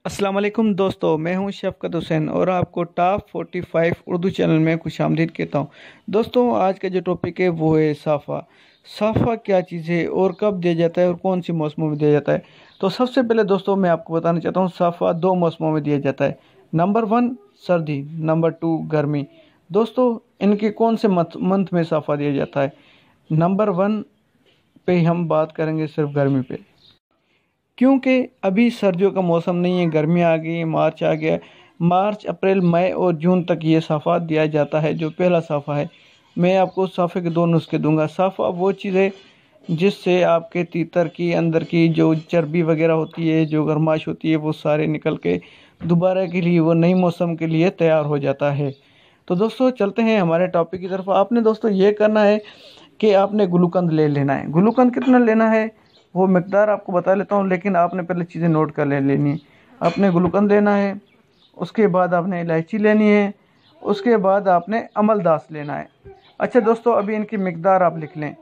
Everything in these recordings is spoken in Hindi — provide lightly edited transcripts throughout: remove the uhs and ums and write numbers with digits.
अस्सलाम वालेकुम दोस्तों, मैं हूं शफकत हुसैन और आपको टॉप 45 उर्दू चैनल में खुशामदीद कहता हूं। दोस्तों, आज का जो टॉपिक है वो है साफ़ा। साफ़ा क्या चीज़ है और कब दिया जाता है और कौन सी मौसमों में दिया जाता है। तो सबसे पहले दोस्तों मैं आपको बताना चाहता हूं, साफ़ा दो मौसमों में दिया जाता है। नंबर वन सर्दी, नंबर टू गर्मी। दोस्तों, इनके कौन से मंथ में साफ़ा दिया जाता है। नंबर वन पे हम बात करेंगे सिर्फ गर्मी पे, क्योंकि अभी सर्दियों का मौसम नहीं है, गर्मी आ गई है, मार्च आ गया है। मार्च अप्रैल मई और जून तक ये साफ़ा दिया जाता है। जो पहला साफ़ा है, मैं आपको साफ़े के दो नुस्खे दूंगा। साफ़ा वो चीज़ है जिससे आपके तीतर की अंदर की जो चर्बी वगैरह होती है, जो गर्माश होती है, वो सारे निकल के दोबारा के लिए वो नई मौसम के लिए तैयार हो जाता है। तो दोस्तों चलते हैं हमारे टॉपिक की तरफ। आपने दोस्तों ये करना है कि आपने गुलूकंद ले लेना है। गुलूकंद कितना लेना है वो मकदार आपको बता लेता हूँ, लेकिन आपने पहले चीज़ें नोट कर ले लेनी है। आपने गुलूकंद लेना है, उसके बाद आपने इलायची लेनी है, उसके बाद आपने अमलदास लेना है। अच्छा दोस्तों, अभी इनकी मकदार आप लिख लें।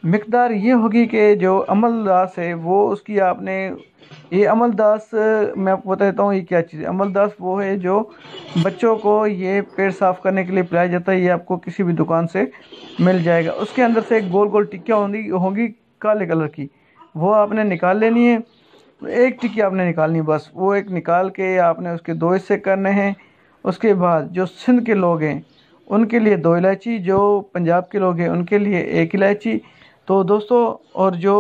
मकदार ये होगी कि जो अमलदास है वो उसकी आपने, ये अमलदास मैं आपको बता देता हूँ ये क्या चीज़ है। अमलदास वो है जो बच्चों को ये पेट साफ करने के लिए पिलाया जाता है। ये आपको किसी भी दुकान से मिल जाएगा। उसके अंदर से एक गोल गोल टिक्कियाँ होंगी होंगी काले कलर की, वो आपने निकाल लेनी है। एक टिक्की आपने निकालनी है बस। वो एक निकाल के आपने उसके दो हिस्से करने हैं। उसके बाद जो सिंध के लोग हैं उनके लिए दो इलायची, जो पंजाब के लोग हैं उनके लिए एक इलायची। तो दोस्तों, और जो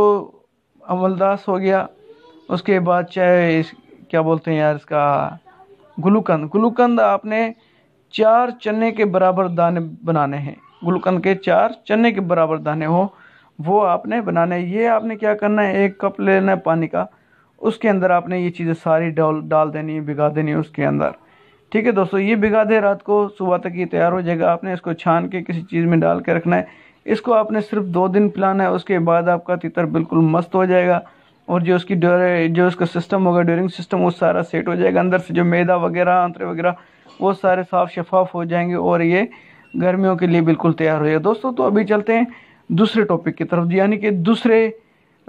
अमलदास हो गया, उसके बाद चाहे क्या बोलते हैं यार इसका, गुलूकंद। गुलूकंद आपने चार चने के बराबर दाने बनाने हैं। गुलूकंद के चार चने के बराबर दाने हो वो आपने बनाने हैं। ये आपने क्या करना है, एक कप लेना है पानी का, उसके अंदर आपने ये चीज़ें सारी डाल डाल देनी है, भिगा देनी है उसके अंदर। ठीक है दोस्तों, ये भिगा दे रात को, सुबह तक ये तैयार हो जाएगा। आपने इसको छान के किसी चीज़ में डाल के रखना है। इसको आपने सिर्फ 2 दिन पिलाना है। उसके बाद आपका तीतर बिल्कुल मस्त हो जाएगा और जो उसकी जो उसका सिस्टम होगा, ड्यूरिंग सिस्टम, वो सारा सेट हो जाएगा। अंदर से जो मैदा वगैरह, आंतरे वगैरह, वो सारे साफ शफाफ हो जाएंगे और ये गर्मियों के लिए बिल्कुल तैयार हो जाएगा। दोस्तों, तो अभी चलते हैं दूसरे टॉपिक की तरफ, यानी कि दूसरे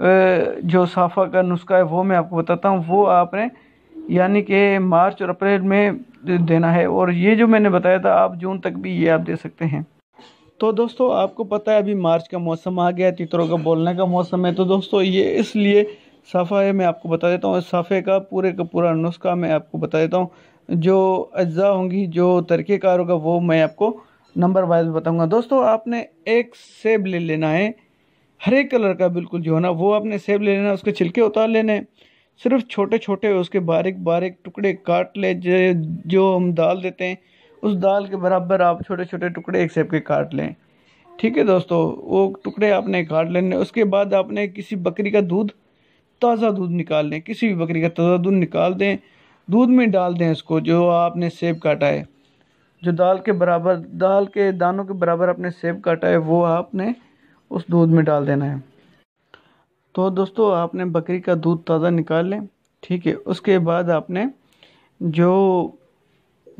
जो साफ़ा का नुस्खा है वो मैं आपको बताता हूँ। वो आपने यानी कि मार्च और अप्रैल में देना है, और ये जो मैंने बताया था आप जून तक भी ये आप दे सकते हैं। तो दोस्तों, आपको पता है अभी मार्च का मौसम आ गया, तीतरों का बोलने का मौसम है। तो दोस्तों, ये इसलिए साफ़ा है, मैं आपको बता देता हूँ। इस साफ़े का पूरा नुस्खा मैं आपको बता देता हूँ। जो अज्जा होंगी, जो तरीक़ेकार होगा, वो मैं आपको नंबर वाइज बताऊंगा। दोस्तों, आपने एक सेब ले लेना है, हरे कलर का बिल्कुल जो है ना, वो आपने सेब ले लेना है। उसके छिलके उतार लेने हैं, सिर्फ छोटे छोटे उसके बारीक बारीक टुकड़े काट ले। जो हम दाल देते हैं उस दाल के बराबर आप छोटे छोटे टुकड़े एक सेब के काट लें। ठीक है दोस्तों, वो टुकड़े आपने काट लेने। उसके बाद आपने किसी बकरी का दूध, ताज़ा दूध निकाल लें। किसी भी बकरी का ताज़ा दूध निकाल दें, दूध में डाल दें इसको, जो आपने सेब काटा है, जो दाल के बराबर, दाल के दानों के बराबर आपने सेब काटा है, वो आपने उस दूध में डाल देना है। तो दोस्तों, आपने बकरी का दूध ताज़ा निकाल लें। ठीक है, उसके बाद आपने जो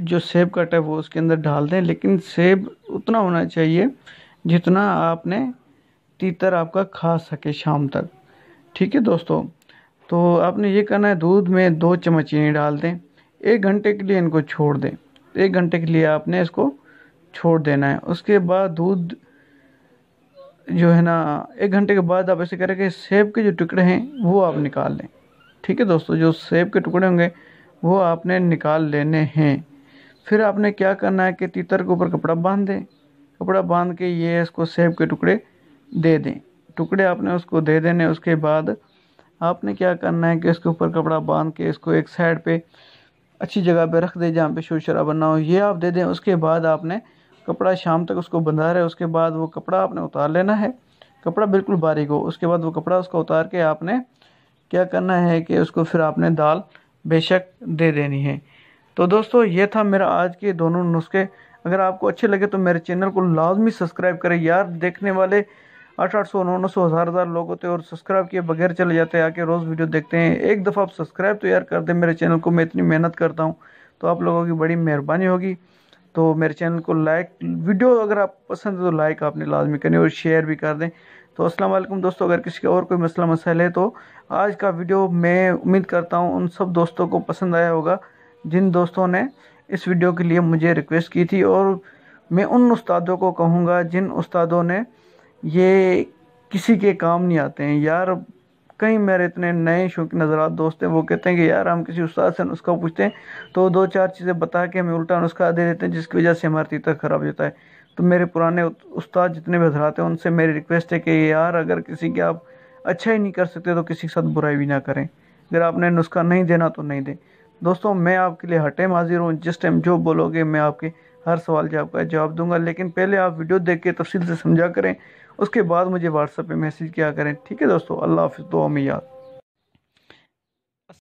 जो सेब कटा है वो उसके अंदर डाल दें, लेकिन सेब उतना होना चाहिए जितना आपने तीतर आपका खा सके शाम तक। ठीक है दोस्तों, तो आपने ये करना है, दूध में 2 चम्मच चीनी डाल दें। 1 घंटे के लिए इनको छोड़ दें। 1 घंटे के लिए आपने इसको छोड़ देना है। उसके बाद दूध जो है ना, 1 घंटे के बाद आप ऐसे करें कि सेब के जो टुकड़े हैं वो आप निकाल लें। ठीक है दोस्तों, जो सेब के टुकड़े होंगे वो आपने निकाल लेने हैं। फिर आपने क्या करना है कि तीतर के ऊपर कपड़ा बांध दें। कपड़ा बांध के ये इसको सेब के टुकड़े दे दें। टुकड़े आपने उसको दे देने। उसके बाद आपने क्या करना है कि इसके ऊपर कपड़ा बांध के इसको एक साइड पे अच्छी जगह पे रख दें जहाँ पे शोर शराबा ना हो, ये आप दे दें। उसके बाद आपने कपड़ा शाम तक उसको बंधा रहे। उसके बाद वो कपड़ा आपने उतार लेना है। कपड़ा बिल्कुल बारीक हो। उसके बाद वो कपड़ा उसका उतार के आपने क्या करना है कि उसको फिर आपने दाल बेशक दे देनी है। तो दोस्तों, ये था मेरा आज के दोनों नुस्खे। अगर आपको अच्छे लगे तो मेरे चैनल को लाजमी सब्सक्राइब करें यार। देखने वाले 800 900 हज़ार लोग होते हैं और सब्सक्राइब किए बगैर चले जाते हैं, आके रोज़ वीडियो देखते हैं। एक दफ़ा आप सब्सक्राइब तो यार कर दें मेरे चैनल को, मैं इतनी मेहनत करता हूँ, तो आप लोगों की बड़ी मेहरबानी होगी। तो मेरे चैनल को लाइक, वीडियो अगर आप पसंद है तो लाइक आपने लाजमी करनी और शेयर भी कर दें। तो अस्सलाम वालेकुम दोस्तों, अगर किसी का और कोई मसला मसाइल है तो आज का वीडियो मैं उम्मीद करता हूँ उन सब दोस्तों को पसंद आया होगा जिन दोस्तों ने इस वीडियो के लिए मुझे रिक्वेस्ट की थी। और मैं उन उस्तादों को कहूँगा जिन उस्तादों ने ये किसी के काम नहीं आते हैं यार। कई मेरे इतने नए शौकीन नज़रात दोस्त हैं, वो कहते हैं कि यार हम किसी उस्ताद से नुस्खा पूछते हैं तो दो चार चीज़ें बता के हमें उल्टा नुस्खा दे देते हैं, जिसकी वजह से हमारा तीतर ख़राब हो जाता है। तो मेरे पुराने उस्ताद जितने भी हजरात हैं उनसे मेरी रिक्वेस्ट है कि यार अगर किसी के आप अच्छा ही नहीं कर सकते तो किसी के साथ बुराई भी ना करें। अगर आपने नुस्खा नहीं देना तो नहीं दें। दोस्तों मैं आपके लिए हर टाइम हाजिर हूँ, जिस टाइम जो बोलोगे मैं आपके हर सवाल का जवाब दूंगा, लेकिन पहले आप वीडियो देख के तफसील से समझा करें, उसके बाद मुझे व्हाट्सएप पे मैसेज किया करें। ठीक है दोस्तों, अल्लाह हाफिज़, दुआ में याद।